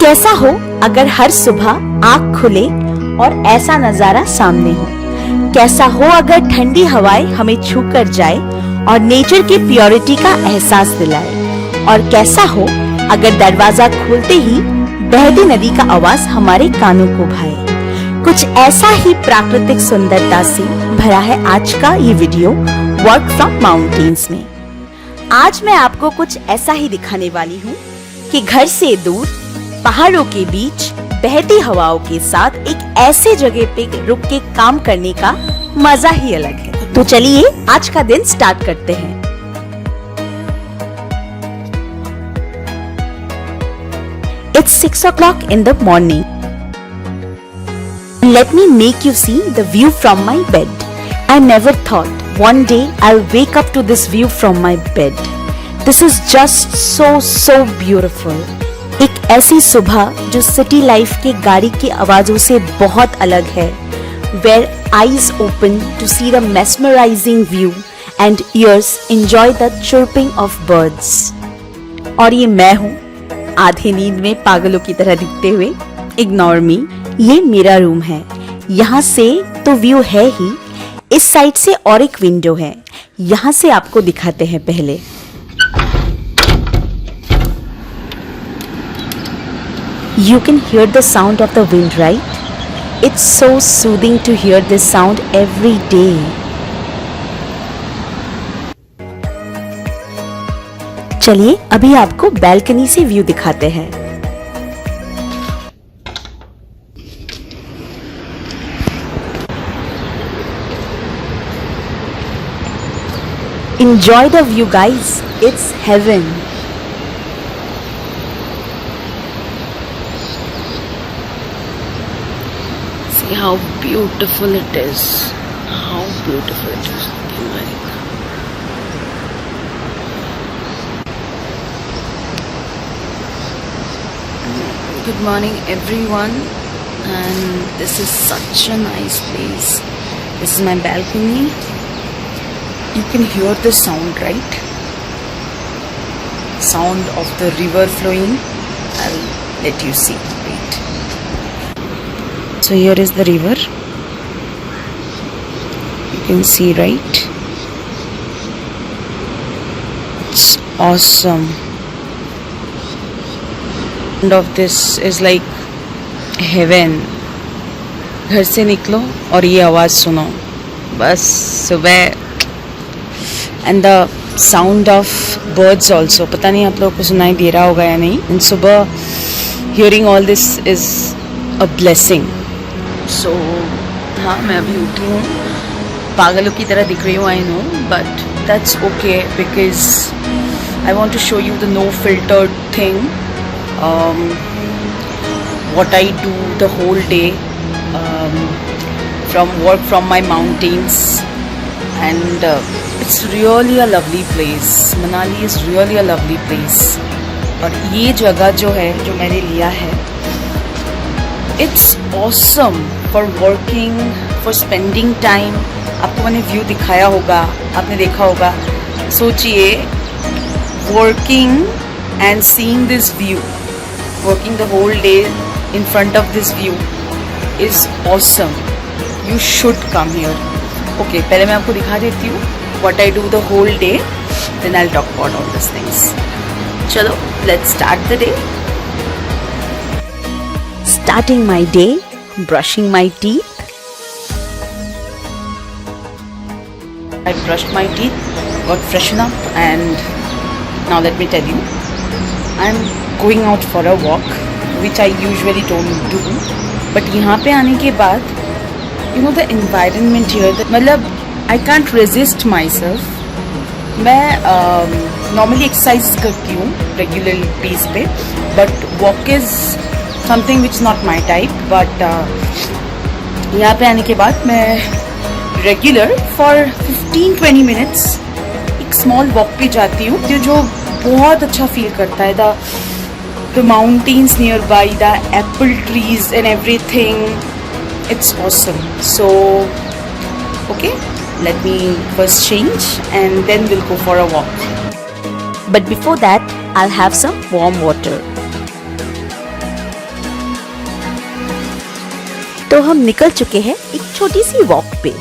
कैसा हो अगर हर सुबह आँख खुले और ऐसा नजारा सामने हो। कैसा हो अगर ठंडी हवाएं हमें छू कर जाए और नेचर की प्योरिटी का एहसास दिलाए। और कैसा हो अगर दरवाजा खोलते ही बहती नदी का आवाज हमारे कानों को भाए। कुछ ऐसा ही प्राकृतिक सुंदरता से भरा है आज का ये वीडियो वर्क फ्रॉम माउंटेन्स में। आज मैं आपको कुछ ऐसा ही दिखाने वाली हूँ कि घर से दूर पहाड़ों के बीच बहती हवाओं के साथ एक ऐसे जगह पे रुक के काम करने का मजा ही अलग है। तो चलिए आज का दिन स्टार्ट करते हैं। It's 6 o'clock in the morning. Let me make you see the view from my bed. I never thought one day I'll wake up to this view from my bed. This is just so beautiful. एक ऐसी सुबह जो city life के गाड़ी की आवाजों से बहुत अलग है, where eyes open to see the mesmerizing view and ears enjoy the chirping of birds. और ये मैं हूँ आधी नींद में पागलों की तरह दिखते हुए। Ignore me. ये मेरा रूम है। यहाँ से तो व्यू है ही, इस साइड से और एक विंडो है, यहाँ से आपको दिखाते हैं पहले। You can hear the sound of the wind, right? It's so soothing to hear this sound every day. चलिए अभी आपको बैल्कनी से व्यू दिखाते हैं। Enjoy the view, guys. It's heaven. See how beautiful it is. How beautiful it is looking like. Good morning everyone, and this is such a nice place. This is my balcony. You can hear the sound, right? Sound of the river flowing. I'll let you see. Wait. So here is the river. You can see, right? It's awesome. End of this is like heaven. घर से निकलो और ये आवाज सुनो बस सुबह। And the sound of birds also. पता नहीं आप लोगों को सुनाई दे रहा होगा या नहीं। And सुबह hearing all this is a blessing. So हाँ, मैं अभी उठी हूँ, पागलों की तरह दिख रही हूँ, I know, but that's okay because I want to show you the no filtered thing. What I do the whole day, from work from my mountains, and it's really a lovely place. Manali is really a lovely place. और ये जगह जो है, जो मैंने लिया है, it's awesome for working, for spending time. आपको मैंने व्यू दिखाया होगा, आपने देखा होगा। सोचिए working and seeing this view, working the whole day in front of this view is awesome. You should come here. Okay, पहले मैं आपको दिखा देती हूँ what I do the whole day, then I'll talk about all these things. चलो, let's start the day. Starting my day, brushing my teeth. I brushed my teeth, got freshened up, and now let me tell you, I'm going out for a walk, which I usually don't do. But यहाँ पे आने के बाद, you know the environment here, मतलब I can't resist myself. मैं normally exercise करती हूँ regular pace पे, but walk is something which is not my type. But यहाँ पे आने के बाद मैं regular for 15-20 minutes एक small walk पे जाती हूँ, जो बहुत अच्छा feel करता है। The mountains nearby, the apple trees and everything, it's awesome. So okay, let me first change and then we'll go for a walk. But before that, I'll have some warm water. तो हम निकल चुके हैं एक छोटी सी walk पे।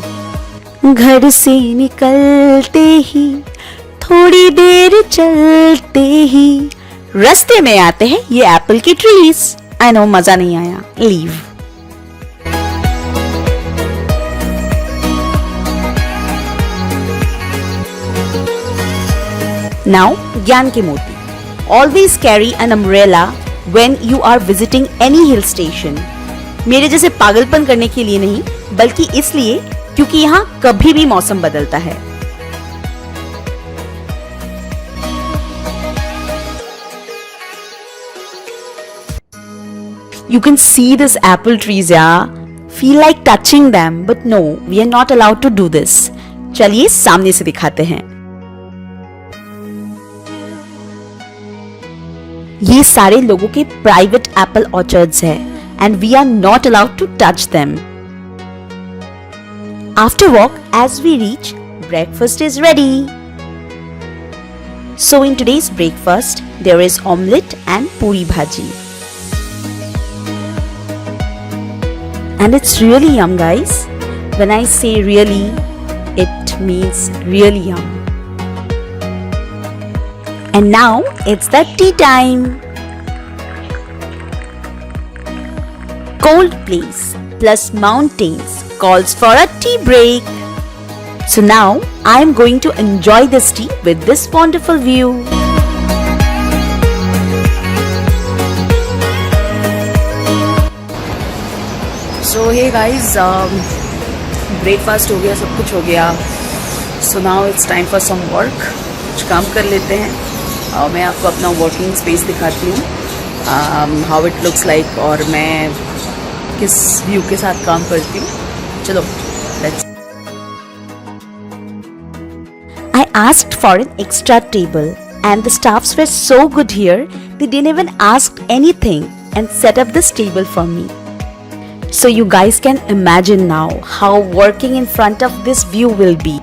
घर से निकलते ही थोड़ी देर चलते ही रास्ते में आते हैं ये एप्पल की ट्रीज। आई नो मजा नहीं आया, लीव। Now, ज्ञान की मोती। Always carry an umbrella when you are visiting any hill station. मेरे जैसे पागलपन करने के लिए नहीं, बल्कि इसलिए क्योंकि यहाँ कभी भी मौसम बदलता है। You can see these apple trees, yeah. Feel like touching them, but no, we are not allowed to do this. चलिए सामने से दिखाते हैं। ये सारे लोगों के प्राइवेट एप्पल ऑर्चर्ड्स है and we are not allowed to touch them. After walk as we reach, breakfast is ready. So in today's breakfast there is omelette and puri bhaji. And it's really yum, guys. When I say really, it means really yum. And now it's the tea time. Cold place plus mountains calls for a tea break. So now I am going to enjoy this tea with this wonderful view. So hey guys, breakfast हो गया, सब कुछ हो गया। So now it's time for some work. कुछ काम कर लेते हैं। मैं आपको अपना वर्किंग स्पेस दिखाती हूँ, how it looks like, और मैं किस व्यू के साथ काम करती हूँ। चलो let's. I asked for an extra table and the staffs were so good here, they didn't even ask anything and set up this table for me. So you guys can imagine now how working in front of this view will be.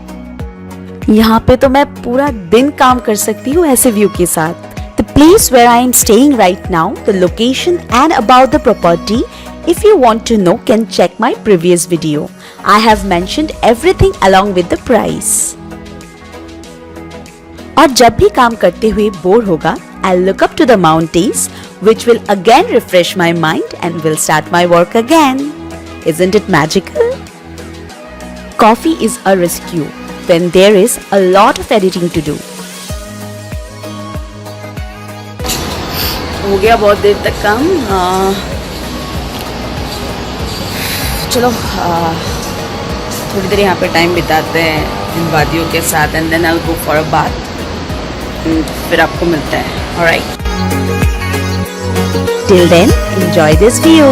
यहाँ पे तो मैं पूरा दिन काम कर सकती हूँ ऐसे व्यू के साथ। The place where I am staying right now, the location and about the property, if you want to know, can check my previous video. I have mentioned everything along with the price. और जब भी काम करते हुए bore होगा, I'll look up to the mountains, which will again refresh my mind and will start my work again. Isn't it magical? Coffee is a rescue when there is a lot of editing to do. हो गया बहुत देर तक काम। चलो थोड़ी देर यहाँ पे time बिताते हैं इन वादियों के साथ and then I'll go for a bath. फिर आपको मिलता है। Alright. Till then, enjoy this view.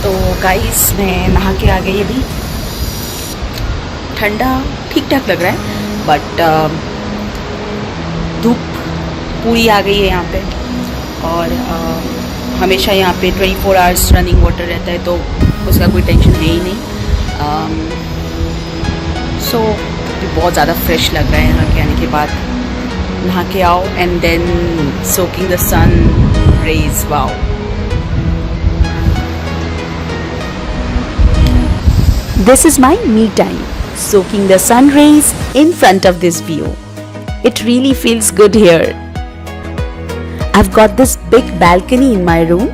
तो गाइस, मैं नहा के आ गई अभी। ठंडा ठीक ठाक लग रहा है, बट धूप पूरी आ गई है यहाँ पे। और हमेशा यहाँ पे 24 आवर्स रनिंग वाटर रहता है, तो उसका कोई टेंशन है ही नहीं। सो बहुत ज़्यादा फ्रेश लग रहा है यहाँ के आने के बाद। नहा के आओ and then soaking the sun rays. Wow, this is my me time, soaking the sun rays in front of this view. It really feels good here. I've got this big balcony in my room.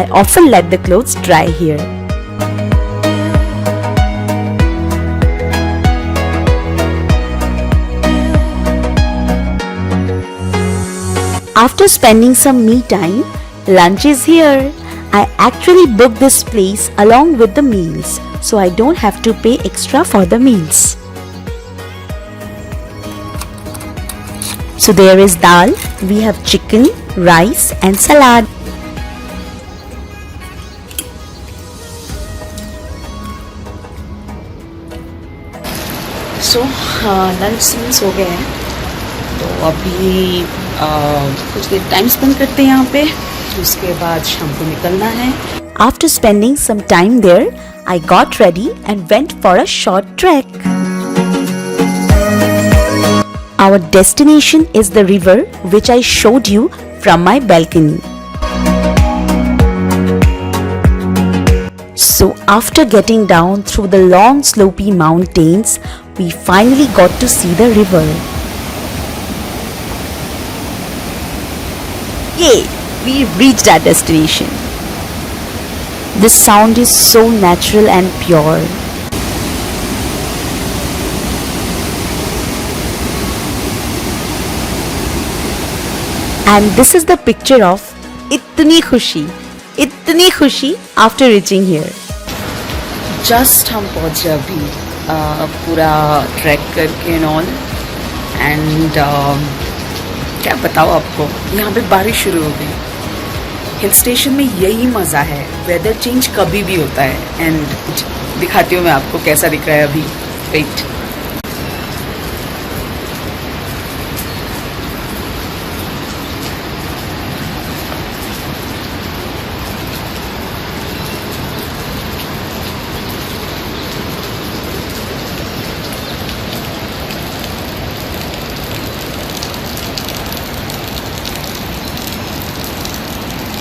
I often let the clothes dry here. After spending some me time, lunch is here. I actually booked this place along with the meals, so I don't have to pay extra for the meals. So there is dal, we have chicken, rice and salad. So lunch scenes हो गए हैं, तो अभी कुछ देर time spend करते हैं यहाँ पे। उसके बाद शाम को निकलना है। After spending some time there, I got ready and went for a short trek. Our destination is the river which I showed you from my balcony. So after getting down through the long slopy mountains, we finally got to see the river. Yay! We reached our destination. This sound is so natural and pure. And this is the picture of itni khushi after reaching here. Just हम पहुँचे अभी पूरा track करके and all and क्या बताओ आपको, यहाँ पे बारिश शुरू हो गई. हिल स्टेशन में यही मज़ा है, वेदर चेंज कभी भी होता है. एंड दिखाती हूँ मैं आपको कैसा दिख रहा है अभी. वेट.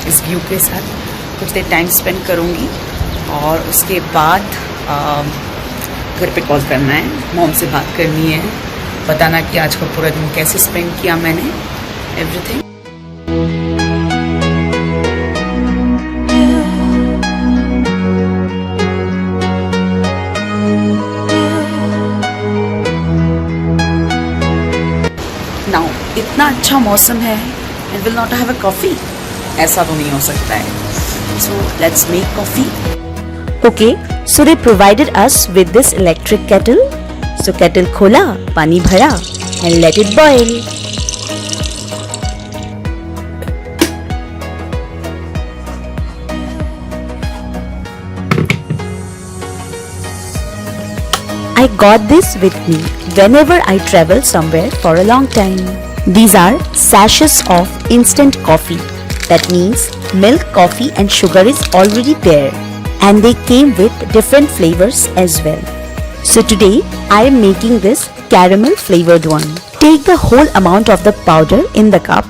इस व्यू के साथ कुछ देर टाइम स्पेंड करूँगी और उसके बाद घर पे कॉल करना है, मॉम से बात करनी है, बताना कि आज का पूरा दिन कैसे स्पेंड किया मैंने, एवरीथिंग. नाउ इतना अच्छा मौसम है and will not have a coffee. ऐसा तो नहीं हो सकता है. So let's make coffee. Okay, so they provided us with this electric kettle. So kettle खोला, पानी भरा and let it boil. I got this with me whenever I travel somewhere for a long time. These are sachets of instant coffee. That means milk, coffee and sugar is already there, and they came with different flavors as well. So today I am making this caramel flavored one. Take the whole amount of the powder in the cup,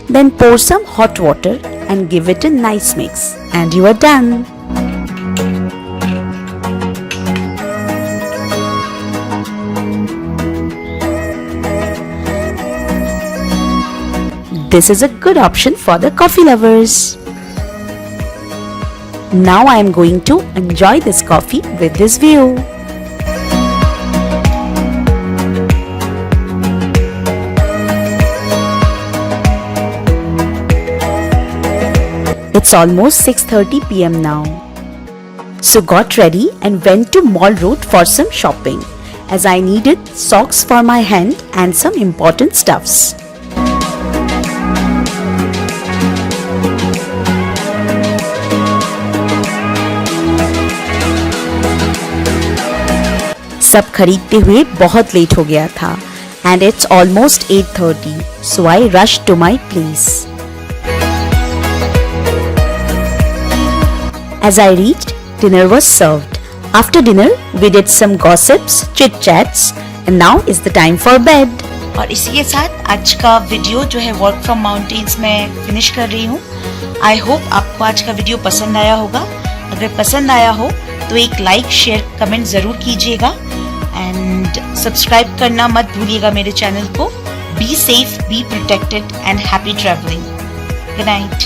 then pour some hot water and give it a nice mix, and you are done. This is a good option for the coffee lovers. Now I am going to enjoy this coffee with this view. It's almost 6:30 p.m. now. So got ready and went to Mall Road for some shopping, as I needed socks for my hand and some important stuffs. सब खरीदते हुए बहुत late हो गया था and it's almost 8:30, so I rushed to my place. As I reached, dinner was served. After dinner, we did some gossips, chit-chats, and now is the time for bed. और इसी के साथ आज का वीडियो जो है वर्क फ्रॉम माउंटेन्स में finish कर रही हूँ. आई होप आपको आज का वीडियो पसंद आया होगा. अगर पसंद आया हो तो एक लाइक, शेयर, कमेंट ज़रूर कीजिएगा एंड सब्सक्राइब करना मत भूलिएगा मेरे चैनल को. Be safe, be protected and happy travelling. Good night.